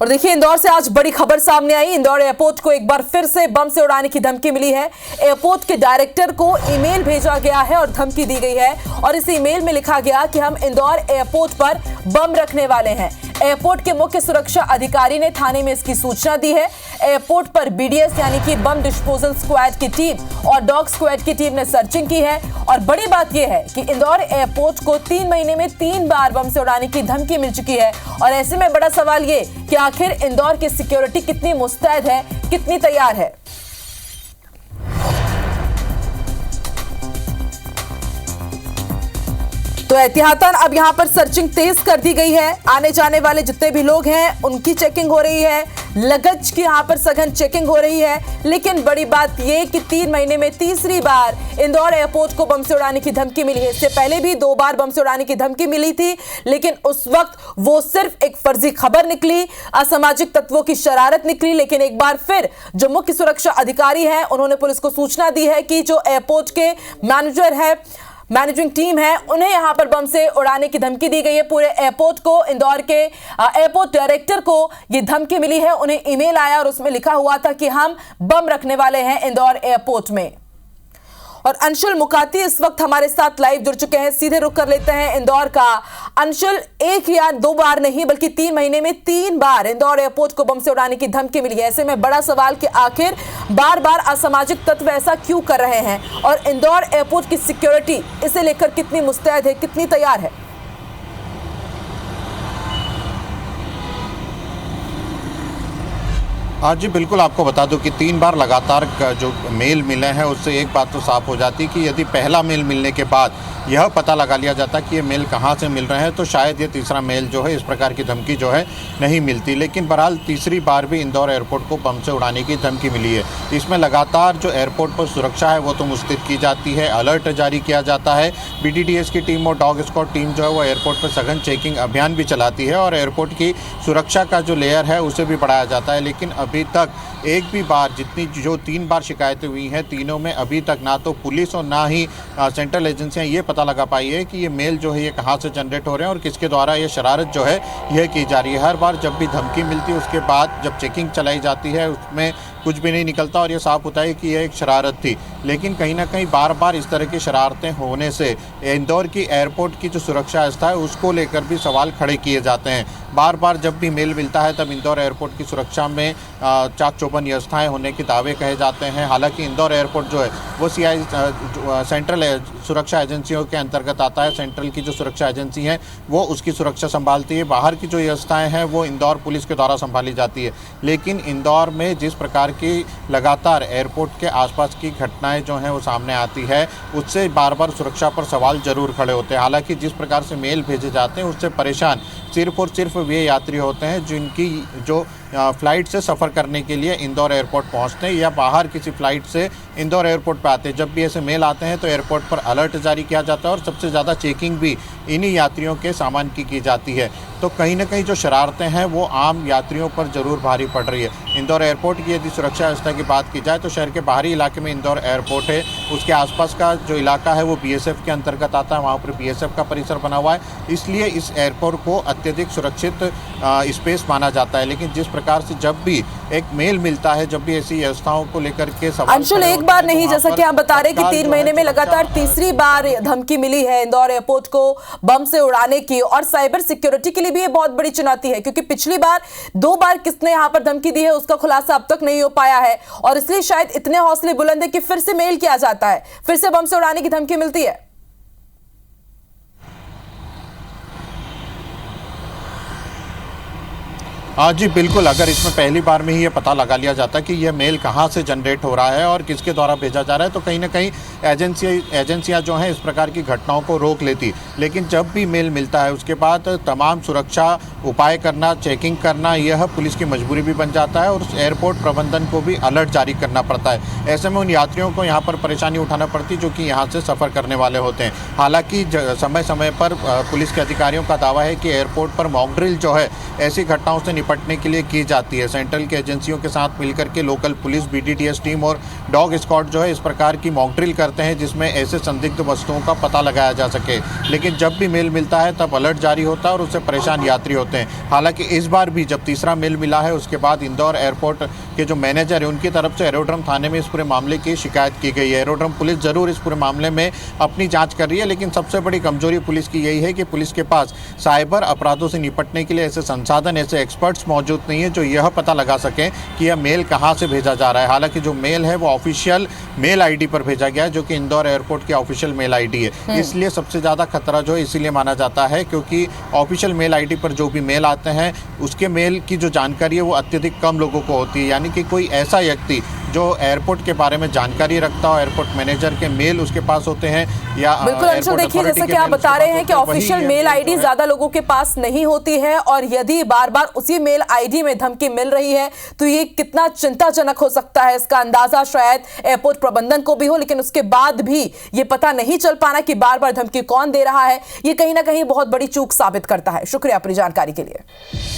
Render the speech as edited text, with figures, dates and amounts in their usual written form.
और देखिए, इंदौर से आज बड़ी खबर सामने आई। इंदौर एयरपोर्ट को एक बार फिर से बम से उड़ाने की धमकी मिली है। एयरपोर्ट के डायरेक्टर को ईमेल भेजा गया है और धमकी दी गई है और इस ईमेल में लिखा गया कि हम इंदौर एयरपोर्ट पर बम रखने वाले हैं। एयरपोर्ट के मुख्य सुरक्षा अधिकारी ने थाने में इसकी सूचना दी है। एयरपोर्ट पर बीडीएस यानी कि बम डिस्पोजल स्क्वाड की टीम और डॉग स्क्वाड की टीम ने सर्चिंग की है। और बड़ी बात यह है कि इंदौर एयरपोर्ट को 3 महीने में 3 बार बम से उड़ाने की धमकी मिल चुकी है। और ऐसे में बड़ा सवाल ये कि आखिर इंदौर की सिक्योरिटी कितनी मुस्तैद है, कितनी तैयार है। तो एहतियातन अब यहां पर सर्चिंग तेज कर दी गई है। आने जाने वाले जितने भी लोग हैं उनकी चेकिंग हो रही है, लगेज की यहां पर सघन चेकिंग हो रही है। लेकिन बड़ी बात यह कि 3 महीने में तीसरी बार इंदौर एयरपोर्ट को बम से उड़ाने की धमकी मिली है। इससे पहले भी 2 बार बम से उड़ाने की धमकी मिली थी, लेकिन उस वक्त वो सिर्फ एक फर्जी खबर निकली, असामाजिक तत्वों की शरारत निकली। लेकिन एक बार फिर जो मुख्य सुरक्षा अधिकारी हैं उन्होंने पुलिस को सूचना दी है कि जो एयरपोर्ट के मैनेजर है, मैनेजिंग टीम है, उन्हें यहां पर बम से उड़ाने की धमकी दी गई है। पूरे एयरपोर्ट को, इंदौर के एयरपोर्ट डायरेक्टर को यह धमकी मिली है। उन्हें ईमेल आया और उसमें लिखा हुआ था कि हम बम रखने वाले हैं इंदौर एयरपोर्ट में। और अंशुल मुकाती इस वक्त हमारे साथ लाइव जुड़ चुके हैं। सीधे रुक कर लेते हैं इंदौर का। अंशुल, 1 या 2 बार नहीं बल्कि 3 महीने में 3 बार इंदौर एयरपोर्ट को बम से उड़ाने की धमकी मिली है। ऐसे में बड़ा सवाल कि आखिर बार बार असामाजिक तत्व ऐसा क्यों कर रहे हैं और इंदौर एयरपोर्ट की सिक्योरिटी इसे लेकर कितनी मुस्तैद है, कितनी तैयार है। हाँ जी, बिल्कुल। आपको बता दूं कि 3 बार लगातार जो मेल मिले हैं उससे एक बात तो साफ हो जाती है कि यदि पहला मेल मिलने के बाद यह पता लगा लिया जाता कि ये मेल कहाँ से मिल रहे हैं तो शायद ये तीसरा मेल जो है इस प्रकार की धमकी जो है नहीं मिलती। लेकिन बहरहाल तीसरी बार भी इंदौर एयरपोर्ट को बम से उड़ाने की धमकी मिली है। इसमें लगातार जो एयरपोर्ट पर सुरक्षा है वो तो मुस्तैद की जाती है, अलर्ट जारी किया जाता है। BDDS की टीम और डॉग स्क्वाड टीम जो है वो एयरपोर्ट पर सघन चेकिंग अभियान भी चलाती है और एयरपोर्ट की सुरक्षा का जो लेयर है उसे भी बढ़ाया जाता है। लेकिन अभी तक एक भी बार, जितनी जो 3 बार शिकायतें हुई हैं, तीनों में अभी तक ना तो पुलिस और ना ही सेंट्रल एजेंसियां ये पता लगा पाई है कि ये मेल जो है ये कहाँ से जनरेट हो रहे हैं और किसके द्वारा ये शरारत जो है यह की जा रही है। हर बार जब भी धमकी मिलती है उसके बाद जब चेकिंग चलाई जाती है उसमें कुछ भी नहीं निकलता और ये साफ होता है कि यह एक शरारत थी। लेकिन कहीं ना कहीं बार बार इस तरह की शरारतें होने से इंदौर की एयरपोर्ट की जो सुरक्षा व्यवस्था है उसको लेकर भी सवाल खड़े किए जाते हैं। बार बार जब भी मेल मिलता है तब इंदौर एयरपोर्ट की सुरक्षा में चाक चौबंद व्यवस्थाएँ होने के दावे कहे जाते हैं। हालांकि इंदौर एयरपोर्ट जो है वो सेंट्रल सुरक्षा एजेंसियों के अंतर्गत आता है। सेंट्रल की जो सुरक्षा एजेंसी है वो उसकी सुरक्षा संभालती है। बाहर की जो व्यवस्थाएँ हैं वो इंदौर पुलिस के द्वारा संभाली जाती है। लेकिन इंदौर में जिस प्रकार की लगातार एयरपोर्ट के आसपास की घटनाएं जो हैं वो सामने आती है उससे बार बार सुरक्षा पर सवाल जरूर खड़े होते हैं। हालांकि जिस प्रकार से मेल भेजे जाते हैं उससे परेशान सिर्फ और सिर्फ वे यात्री होते हैं जिनकी जो फ़्लाइट से सफ़र करने के लिए इंदौर एयरपोर्ट पहुंचते हैं या बाहर किसी फ़्लाइट से इंदौर एयरपोर्ट पर आते हैं। जब भी ऐसे मेल आते हैं तो एयरपोर्ट पर अलर्ट जारी किया जाता है और सबसे ज़्यादा चेकिंग भी इन्हीं यात्रियों के सामान की जाती है। तो कहीं ना कहीं जो शरारतें हैं वो आम यात्रियों पर ज़रूर भारी पड़ रही है। इंदौर एयरपोर्ट की यदि सुरक्षा व्यवस्था की बात की जाए तो शहर के बाहरी इलाके में इंदौर एयरपोर्ट है, उसके आसपास का जो इलाका है वो BSF के अंतर्गत आता है। वहाँ पर BSF का परिसर बना हुआ है, इसलिए इस एयरपोर्ट को अत्यधिक सुरक्षित स्पेस माना जाता है। लेकिन जिस प्रकार से जब भी एक मेल मिलता है, जब भी ऐसी व्यवस्थाओं को लेकर के सवाल अंशुल, एक बार नहीं, जैसा कि आप बता रहे कि 3 महीने में लगातार तीसरी बार धमकी मिली है इंदौर एयरपोर्ट को बम से उड़ाने की। और साइबर सिक्योरिटी के लिए भी ये बहुत बड़ी चुनौती है क्योंकि पिछली बार 2 बार किसने यहां पर धमकी दी है उसका खुलासा अब तक नहीं हो पाया है और इसलिए शायद इतने हौसले बुलंद है कि फिर से मेल किया जाता है, फिर से बम से उड़ाने की धमकी मिलती है। हाँ जी, बिल्कुल। अगर इसमें पहली बार में ही ये पता लगा लिया जाता कि यह मेल कहाँ से जनरेट हो रहा है और किसके द्वारा भेजा जा रहा है तो कहीं ना कहीं एजेंसियाँ जो हैं इस प्रकार की घटनाओं को रोक लेती। लेकिन जब भी मेल मिलता है उसके बाद तमाम सुरक्षा उपाय करना, चेकिंग करना, यह पुलिस की मजबूरी भी बन जाता है और उस एयरपोर्ट प्रबंधन को भी अलर्ट जारी करना पड़ता है। ऐसे में उन यात्रियों को यहाँ पर परेशानी उठाना पड़ती जो कि यहाँ से सफ़र करने वाले होते हैं। हालाँकि समय समय पर पुलिस के अधिकारियों का दावा है कि एयरपोर्ट पर मॉक ड्रिल जो है ऐसी घटनाओं से निपटने के लिए की जाती है। सेंट्रल की एजेंसियों के साथ मिलकर के लोकल पुलिस, BDTS टीम और डॉग स्क्वाड जो है इस प्रकार की मॉक ड्रिल करते हैं जिसमें ऐसे संदिग्ध वस्तुओं का पता लगाया जा सके। लेकिन जब भी मेल मिलता है तब अलर्ट जारी होता है और उससे परेशान यात्री होते हैं। हालांकि इस बार भी जब तीसरा मेल मिला है उसके बाद इंदौर एयरपोर्ट के जो मैनेजर है उनकी तरफ से एरोड्रम थाने में इस पूरे मामले की शिकायत की गई है। एरोड्रम पुलिस जरूर इस पूरे मामले में अपनी जांच कर रही है, लेकिन सबसे बड़ी कमजोरी पुलिस की यही है कि पुलिस के पास साइबर अपराधों से निपटने के लिए ऐसे संसाधन, ऐसे एक्सपर्ट्स मौजूद नहीं है जो यह पता लगा सकें कि यह मेल कहां से भेजा जा रहा है। हालांकि जो मेल है वो ऑफिशियल मेल आईडी पर भेजा गया है जो कि इंदौर एयरपोर्ट की ऑफिशियल मेल आईडी है। इसलिए सबसे ज्यादा खतरा जो है इसीलिए माना जाता है क्योंकि ऑफिशियल मेल आईडी पर जो भी मेल आते हैं उसके मेल की जो जानकारी है वो अत्यधिक कम लोगों को होती है। यानी कि कोई ऐसा व्यक्ति जो एयरपोर्ट के बारे में जानकारी रखता हो, एयरपोर्ट मैनेजर के मेल उसके पास होते हैं या बिल्कुल अंशुल, देखिए जैसा कि आप बता रहे हैं कि ऑफिशियल मेल आईडी ज्यादा लोगों के पास नहीं होती है और यदि बार बार उसी मेल आईडी में धमकी मिल रही है तो ये कितना चिंताजनक हो सकता है, इसका अंदाजा शायद एयरपोर्ट प्रबंधन को भी हो, लेकिन उसके बाद भी ये पता नहीं चल पाना कि बार बार धमकी कौन दे रहा है, ये कहीं ना कहीं बहुत बड़ी चूक साबित करता है। शुक्रिया अपनी जानकारी के लिए।